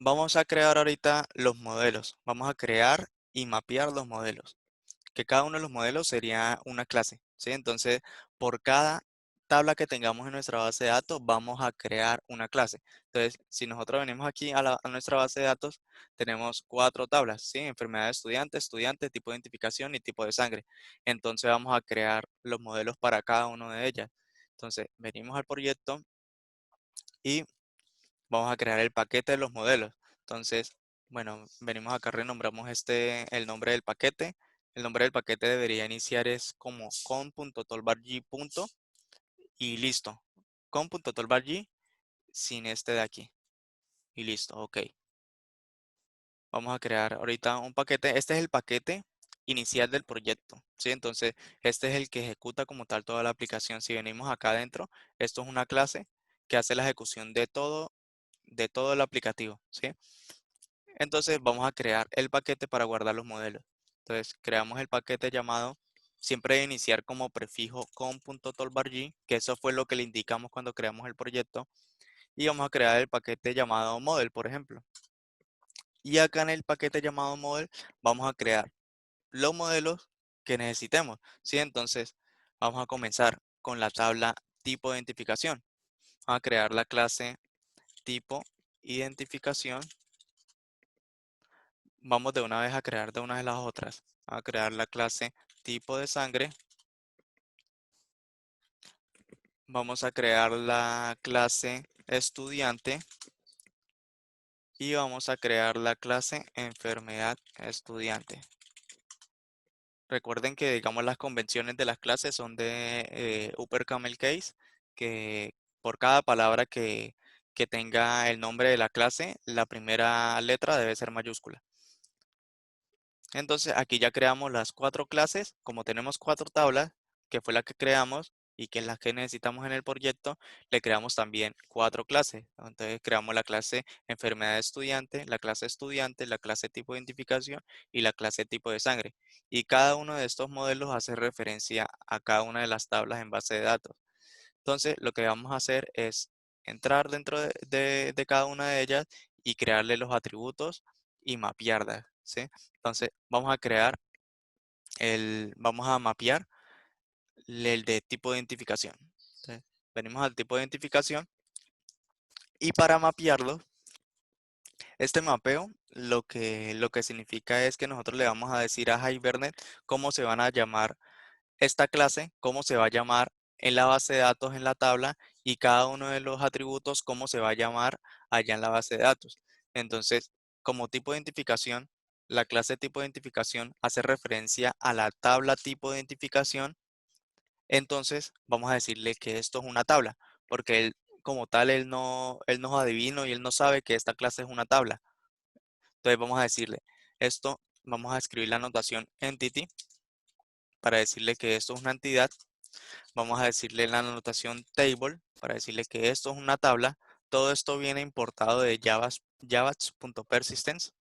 Vamos a crear ahorita los modelos. Vamos a crear y mapear los modelos. Que cada uno de los modelos sería una clase, ¿sí? Entonces, por cada tabla que tengamos en nuestra base de datos, vamos a crear una clase. Entonces, si nosotros venimos aquí a nuestra base de datos, tenemos 4 tablas, ¿sí? Enfermedad de estudiante, estudiante, tipo de identificación y tipo de sangre. Entonces, vamos a crear los modelos para cada uno de ellas. Entonces, venimos al proyecto y vamos a crear el paquete de los modelos. Entonces, bueno, venimos acá, renombramos el nombre del paquete. El nombre del paquete debería iniciar es como con.toolbarg. Y listo. Con.toolbarg sin este de aquí. Y listo, ok. Vamos a crear ahorita un paquete. Este es el paquete inicial del proyecto, ¿sí? Entonces, este es el que ejecuta como tal toda la aplicación. Si venimos acá adentro, esto es una clase que hace la ejecución de todo el aplicativo, ¿sí? Entonces vamos a crear el paquete para guardar los modelos. Entonces creamos el paquete llamado, siempre debe iniciar como prefijo con.toolbarg, que eso fue lo que le indicamos cuando creamos el proyecto. Y vamos a crear el paquete llamado model, por ejemplo. Y acá en el paquete llamado model vamos a crear los modelos que necesitemos, ¿sí? Entonces vamos a comenzar con la tabla tipo de identificación. Vamos a crear la clase tipo identificación. Vamos de una vez a crear de una de las otras. A crear la clase tipo de sangre. Vamos a crear la clase estudiante y vamos a crear la clase enfermedad estudiante. Recuerden que, digamos, las convenciones de las clases son de Upper Camel Case, que por cada palabra que tenga el nombre de la clase, la primera letra debe ser mayúscula. Entonces aquí ya creamos las 4 clases, como tenemos 4 tablas, que fue la que creamos y que es la que necesitamos en el proyecto, le creamos también 4 clases. Entonces creamos la clase enfermedad estudiante, la clase tipo de identificación y la clase tipo de sangre. Y cada uno de estos modelos hace referencia a cada una de las tablas en base de datos. Entonces lo que vamos a hacer es entrar dentro de cada una de ellas y crearle los atributos y mapearlas, ¿sí? Entonces, vamos a mapear el de tipo de identificación. Entonces, venimos al tipo de identificación y para mapearlo, este mapeo lo que significa es que nosotros le vamos a decir a Hibernate cómo se van a llamar esta clase, cómo se va a llamar en la base de datos en la tabla y cada uno de los atributos cómo se va a llamar allá en la base de datos. Entonces, como tipo de identificación, la clase tipo de identificación hace referencia a la tabla tipo de identificación. Entonces, vamos a decirle que esto es una tabla, porque él, como tal, él no es adivino y él no sabe que esta clase es una tabla. Entonces, vamos a decirle esto, vamos a escribir la notación entity para decirle que esto es una entidad. Vamos a decirle la anotación table para decirle que esto es una tabla. Todo esto viene importado de javax.persistence.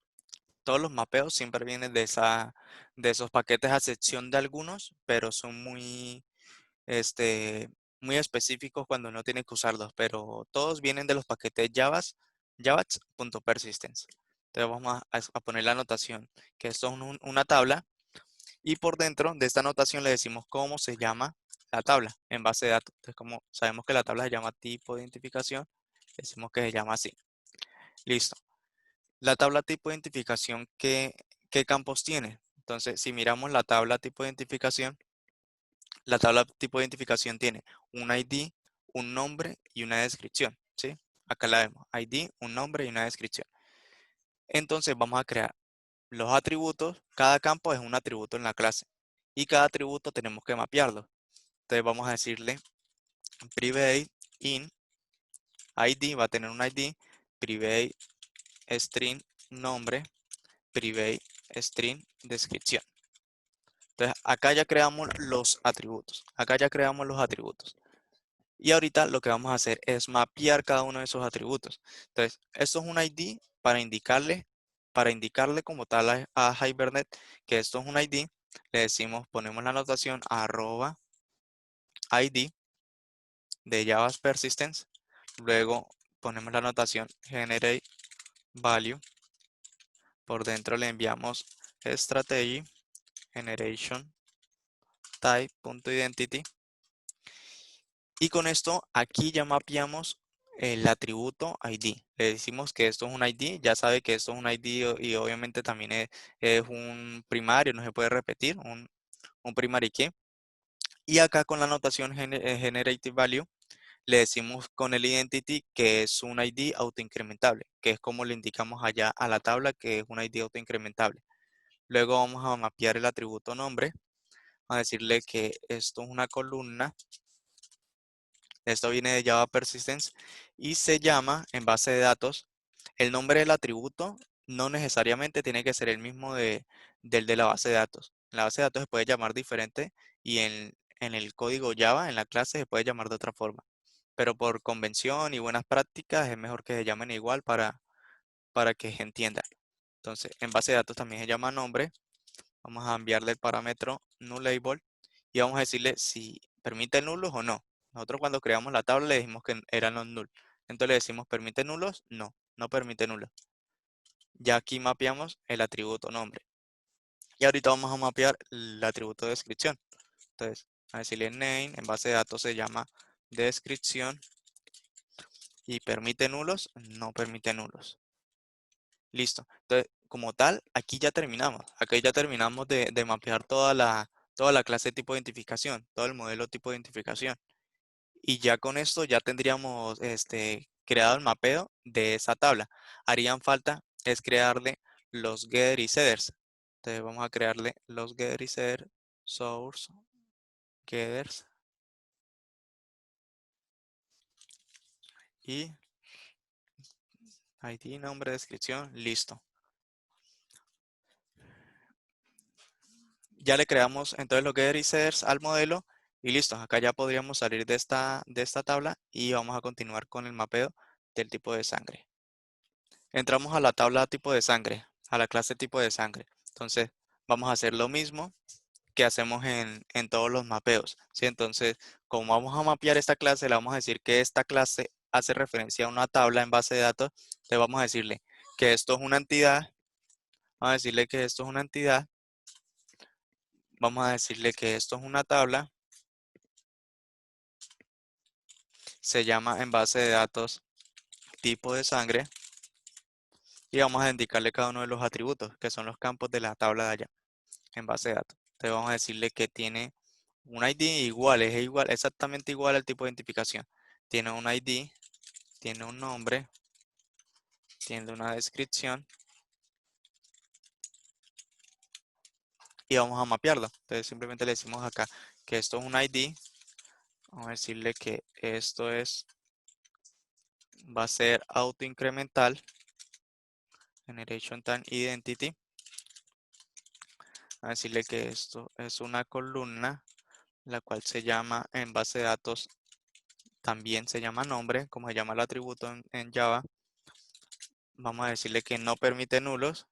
Todos los mapeos siempre vienen de esos paquetes a excepción de algunos, pero son este, muy específicos cuando no tienen que usarlos. Pero todos vienen de los paquetes javax.persistence. Entonces vamos a poner la anotación que esto es una tabla y por dentro de esta anotación le decimos cómo se llama la tabla en base de datos. Entonces, como sabemos que la tabla se llama tipo de identificación, decimos que se llama así. Listo. La tabla tipo de identificación, ¿qué campos tiene? Entonces, si miramos la tabla tipo de identificación, la tabla tipo de identificación tiene un ID, un nombre y una descripción, ¿sí? Acá la vemos, ID, un nombre y una descripción. Entonces, vamos a crear los atributos. Cada campo es un atributo en la clase y cada atributo tenemos que mapearlo. Entonces vamos a decirle private in ID, va a tener un ID, private string nombre, private string descripción. Entonces acá ya creamos los atributos. Acá ya creamos los atributos. Y ahorita lo que vamos a hacer es mapear cada uno de esos atributos. Entonces, esto es un ID para indicarle como tal a Hibernate que esto es un ID. Le decimos, ponemos la anotación arroba ID de Java Persistence. Luego ponemos la anotación generate value. Por dentro le enviamos strategy generation type.identity. Y con esto aquí ya mapeamos el atributo ID. Le decimos que esto es un ID, ya sabe que esto es un ID y obviamente también es un primario, no se puede repetir, un primary key. Y acá con la notación generative value le decimos con el identity que es un ID autoincrementable, que es como le indicamos allá a la tabla que es un ID autoincrementable. Luego vamos a mapear el atributo nombre, a decirle que esto es una columna. Esto viene de Java Persistence y se llama en base de datos. El nombre del atributo no necesariamente tiene que ser el mismo del de la base de datos. En la base de datos se puede llamar diferente y en el código Java, en la clase, se puede llamar de otra forma. Pero por convención y buenas prácticas es mejor que se llamen igual para que se entienda. Entonces, en base de datos también se llama nombre. Vamos a enviarle el parámetro nullable y vamos a decirle si permite nulos o no. Nosotros cuando creamos la tabla le dijimos que eran los null. Entonces le decimos permite nulos, no, no permite nulos. Ya aquí mapeamos el atributo nombre. Y ahorita vamos a mapear el atributo descripción. Entonces, a decirle name, en base de datos se llama descripción y permite nulos, no permite nulos. Listo. Entonces, como tal, aquí ya terminamos. Aquí ya terminamos de mapear toda la clase tipo de identificación, todo el modelo tipo de identificación. Y ya con esto ya tendríamos creado el mapeo de esa tabla. Harían falta es crearle los getter y setters. Entonces vamos a crearle los getter y setters, source, getters y ID, nombre, descripción, listo. Ya le creamos entonces los getter y setters al modelo y listo. Acá ya podríamos salir de esta tabla y vamos a continuar con el mapeo del tipo de sangre. Entramos a la tabla tipo de sangre, a la clase tipo de sangre. Entonces vamos a hacer lo mismo que hacemos en todos los mapeos, ¿sí? Entonces, como vamos a mapear esta clase, le vamos a decir que esta clase hace referencia a una tabla en base de datos. Le vamos a decirle que esto es una entidad. Vamos a decirle que esto es una entidad. Vamos a decirle que esto es una tabla. Se llama en base de datos tipo de sangre. Y vamos a indicarle cada uno de los atributos, que son los campos de la tabla de allá, en base de datos. Entonces vamos a decirle que tiene un ID igual, es igual, exactamente igual al tipo de identificación. Tiene un ID, tiene un nombre, tiene una descripción y vamos a mapearlo. Entonces simplemente le decimos acá que esto es un ID. Vamos a decirle que esto va a ser autoincremental, generation time identity. Vamos a decirle que esto es una columna, la cual se llama en base de datos, también se llama nombre, como se llama el atributo en Java. Vamos a decirle que no permite nulos.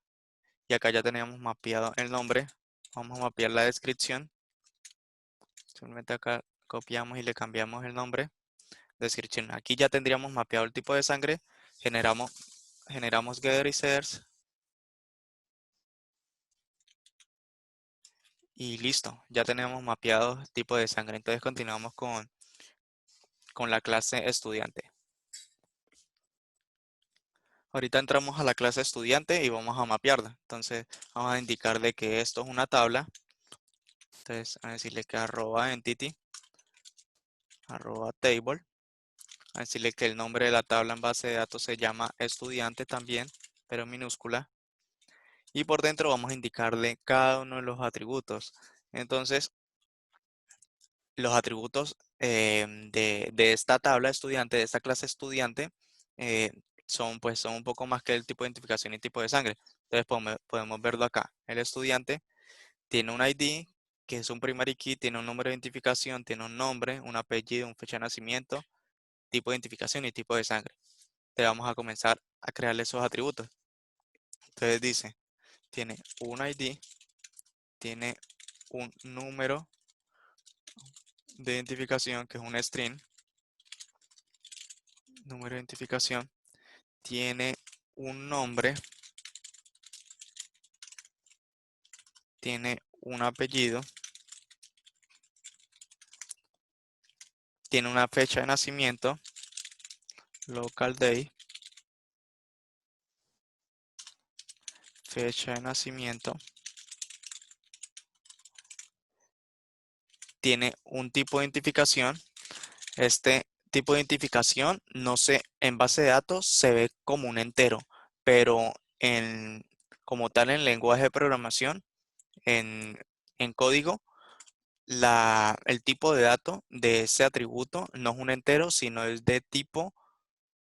Y acá ya teníamos mapeado el nombre. Vamos a mapear la descripción. Simplemente acá copiamos y le cambiamos el nombre. Descripción. Aquí ya tendríamos mapeado el tipo de sangre. Generamos getter y setters. Y listo. Ya tenemos mapeado el tipo de sangre. Entonces continuamos con la clase estudiante. Ahorita entramos a la clase estudiante y vamos a mapearla. Entonces vamos a indicarle que esto es una tabla. Entonces a decirle que arroba entity, arroba table. A decirle que el nombre de la tabla en base de datos se llama estudiante también, pero en minúscula. Y por dentro vamos a indicarle cada uno de los atributos. Entonces, los atributos de esta tabla estudiante, de esta clase estudiante, eh, son un poco más que el tipo de identificación y tipo de sangre. Entonces podemos verlo acá. El estudiante tiene un ID, que es un primary key, tiene un número de identificación, tiene un nombre, un apellido, un fecha de nacimiento, tipo de identificación y tipo de sangre. Te vamos a comenzar a crearle esos atributos. Entonces dice, tiene un ID, tiene un número de identificación que es un string, número de identificación, tiene un nombre, tiene un apellido, tiene una fecha de nacimiento, local day, fecha de nacimiento, tiene un tipo de identificación. Este tipo de identificación, no sé, en base de datos se ve como un entero, pero como tal en lenguaje de programación, en, en código, el tipo de dato de ese atributo no es un entero, sino es de tipo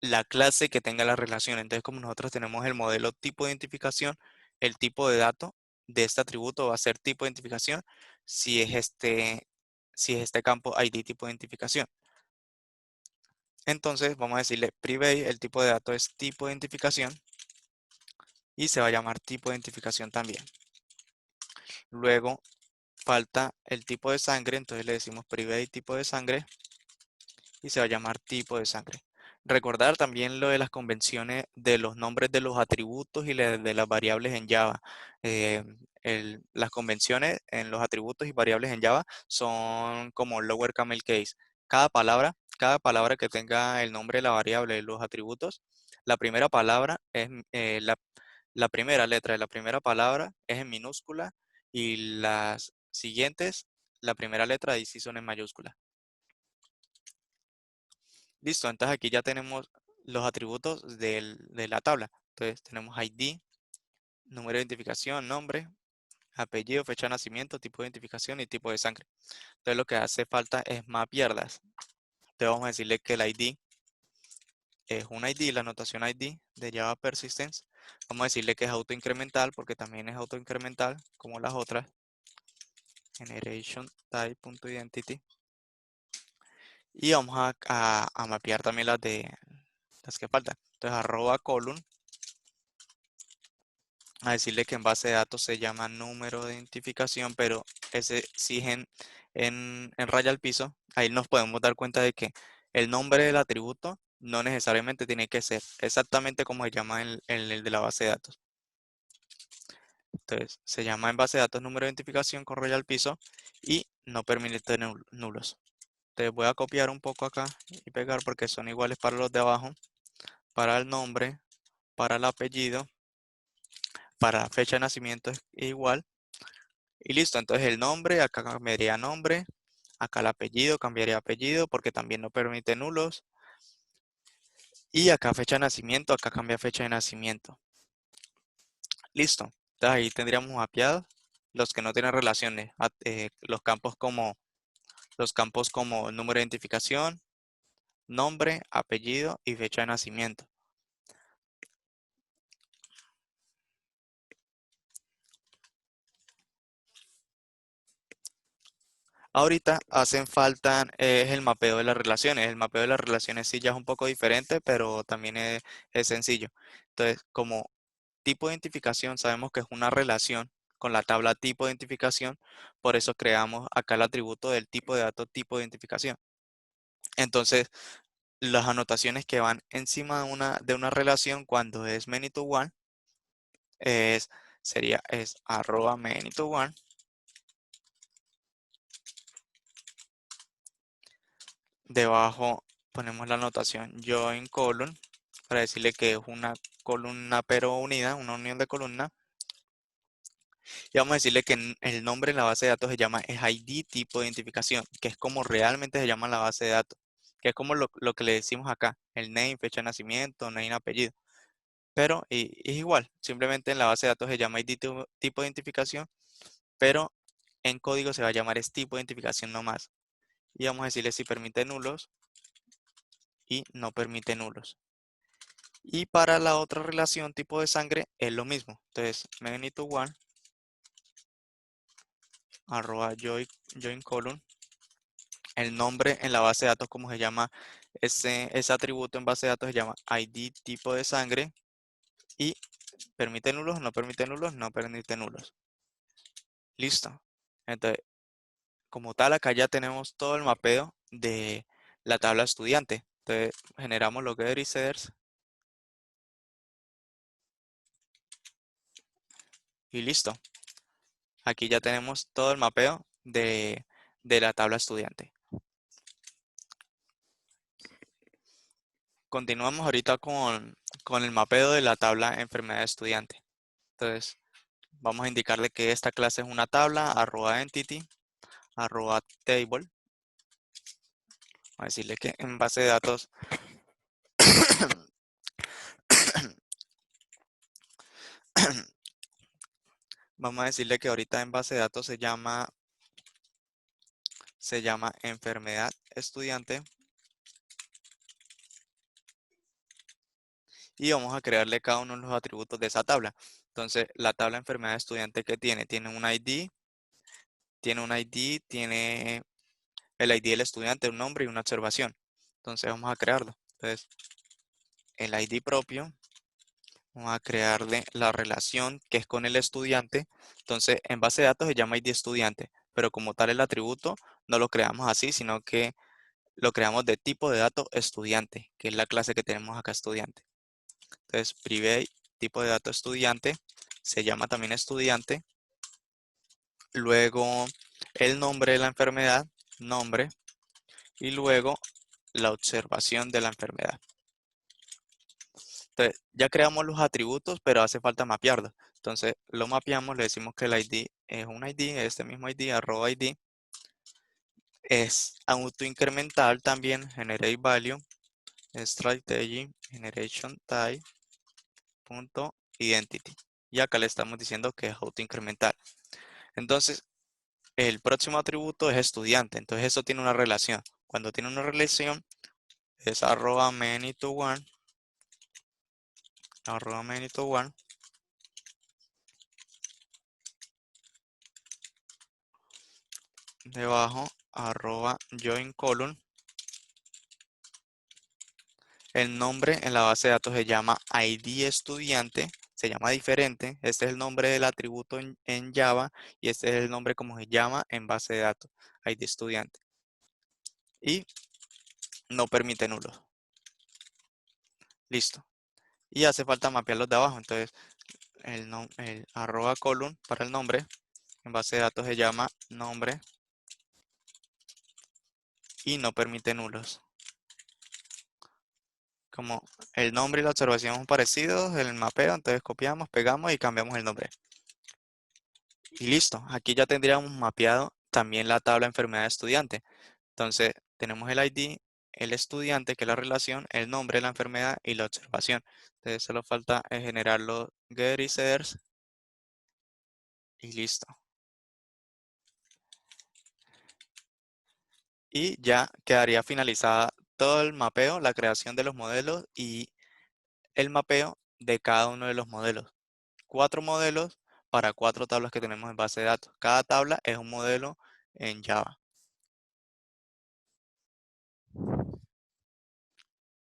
la clase que tenga la relación. Entonces, como nosotros tenemos el modelo tipo de identificación, el tipo de dato de este atributo va a ser tipo de identificación si es este campo ID tipo de identificación. Entonces, vamos a decirle private, el tipo de dato es tipo de identificación y se va a llamar tipo de identificación también. Luego falta el tipo de sangre, entonces le decimos private tipo de sangre y se va a llamar tipo de sangre. Recordar también lo de las convenciones de los nombres de los atributos y de las variables en Java. Eh, las convenciones en los atributos y variables en Java son como lower camel case. Cada palabra que tenga el nombre de la variable de los atributos, la primera palabra es la primera letra de la primera palabra es en minúscula y las siguientes, la primera letra ahí sí son en mayúscula. Listo, entonces aquí ya tenemos los atributos de la tabla. Entonces tenemos ID, número de identificación, nombre, apellido, fecha de nacimiento, tipo de identificación y tipo de sangre. Entonces lo que hace falta es mapearlas. Entonces vamos a decirle que el ID es un ID, la notación ID de Java Persistence. Vamos a decirle que es autoincremental porque también es autoincremental como las otras. Generation type.identity. Y vamos a mapear también las que faltan. Entonces arroba column a decirle que en base de datos se llama número de identificación, pero ese sí es en raya al piso. Ahí nos podemos dar cuenta de que el nombre del atributo no necesariamente tiene que ser exactamente como se llama en el de la base de datos. Entonces, se llama en base de datos número de identificación con raya al piso y no permite nulos. Entonces voy a copiar un poco acá y pegar porque son iguales para los de abajo, para el nombre, para el apellido, para la fecha de nacimiento es igual. Y listo, entonces el nombre, acá cambiaría nombre, acá el apellido, cambiaría apellido porque también no permite nulos. Y acá fecha de nacimiento, acá cambia fecha de nacimiento. Listo, entonces ahí tendríamos mapeados los que no tienen relaciones, los campos como número de identificación, nombre, apellido y fecha de nacimiento. Ahorita hacen falta es el mapeo de las relaciones. El mapeo de las relaciones sí ya es un poco diferente, pero también es sencillo. Entonces, como tipo de identificación sabemos que es una relación con la tabla tipo de identificación, por eso creamos acá el atributo del tipo de dato tipo de identificación. Entonces, las anotaciones que van encima de una relación cuando es many to one es, es arroba many to one. Debajo ponemos la anotación join column para decirle que es una columna pero unida, una unión de columna. Y vamos a decirle que el nombre en la base de datos se llama es ID tipo de identificación, que es como realmente se llama la base de datos, que es como lo que le decimos acá, el name, fecha de nacimiento, name, apellido. Pero es igual, simplemente en la base de datos se llama ID tipo de identificación, pero en código se va a llamar es tipo de identificación nomás. Y vamos a decirle si permite nulos y no permite nulos. Y para la otra relación tipo de sangre es lo mismo. Entonces, many to one arroba join column. El nombre en la base de datos, como se llama ese atributo en base de datos, se llama ID tipo de sangre. Y permite nulos, no permite nulos, no permite nulos. Listo. Entonces, como tal, acá ya tenemos todo el mapeo de la tabla estudiante. Entonces, generamos los getters y setters Y listo. Aquí ya tenemos todo el mapeo de la tabla estudiante. Continuamos ahorita con el mapeo de la tabla enfermedad de estudiante. Entonces, vamos a indicarle que esta clase es una tabla, @entity, @table. Vamos a decirle que en base de datos, vamos a decirle que ahorita en base de datos se llama enfermedad estudiante y vamos a crearle cada uno de los atributos de esa tabla. Entonces, la tabla enfermedad estudiante que tiene un ID, tiene el ID del estudiante, un nombre y una observación. Entonces, vamos a crearlo. Entonces, el ID propio, vamos a crearle la relación que es con el estudiante. Entonces, en base de datos se llama ID estudiante, pero como tal el atributo no lo creamos así, sino que lo creamos de tipo de dato estudiante, que es la clase que tenemos acá estudiante. Entonces, private tipo de dato estudiante, se llama también estudiante. Luego, el nombre de la enfermedad, nombre. Y luego, la observación de la enfermedad. Entonces, ya creamos los atributos, pero hace falta mapearlos. Entonces, lo mapeamos, le decimos que el ID es un ID, este mismo ID, @ID. Es autoincremental también, generate value, strategy, generation type, punto identity. Y acá le estamos diciendo que es autoincremental. Entonces, el próximo atributo es estudiante. Entonces, eso tiene una relación. Cuando tiene una relación, es @many to one, @many to one, debajo, @join column. El nombre en la base de datos se llama ID estudiante, se llama diferente. Este es el nombre del atributo en Java y este es el nombre como se llama en base de datos, ID estudiante. Y no permite nulos. Listo. Y hace falta mapearlos de abajo. Entonces, el @column para el nombre en base de datos se llama nombre y no permite nulos. Como el nombre y la observación son parecidos, el mapeo, entonces copiamos, pegamos y cambiamos el nombre. Y listo, aquí ya tendríamos mapeado también la tabla enfermedad de estudiante. Entonces, tenemos el ID, el estudiante, que es la relación, el nombre de la enfermedad y la observación. Entonces, solo falta generar los getIsers y listo. Y ya quedaría finalizada todo el mapeo, la creación de los modelos y el mapeo de cada uno de los modelos. 4 modelos para 4 tablas que tenemos en base de datos. Cada tabla es un modelo en Java.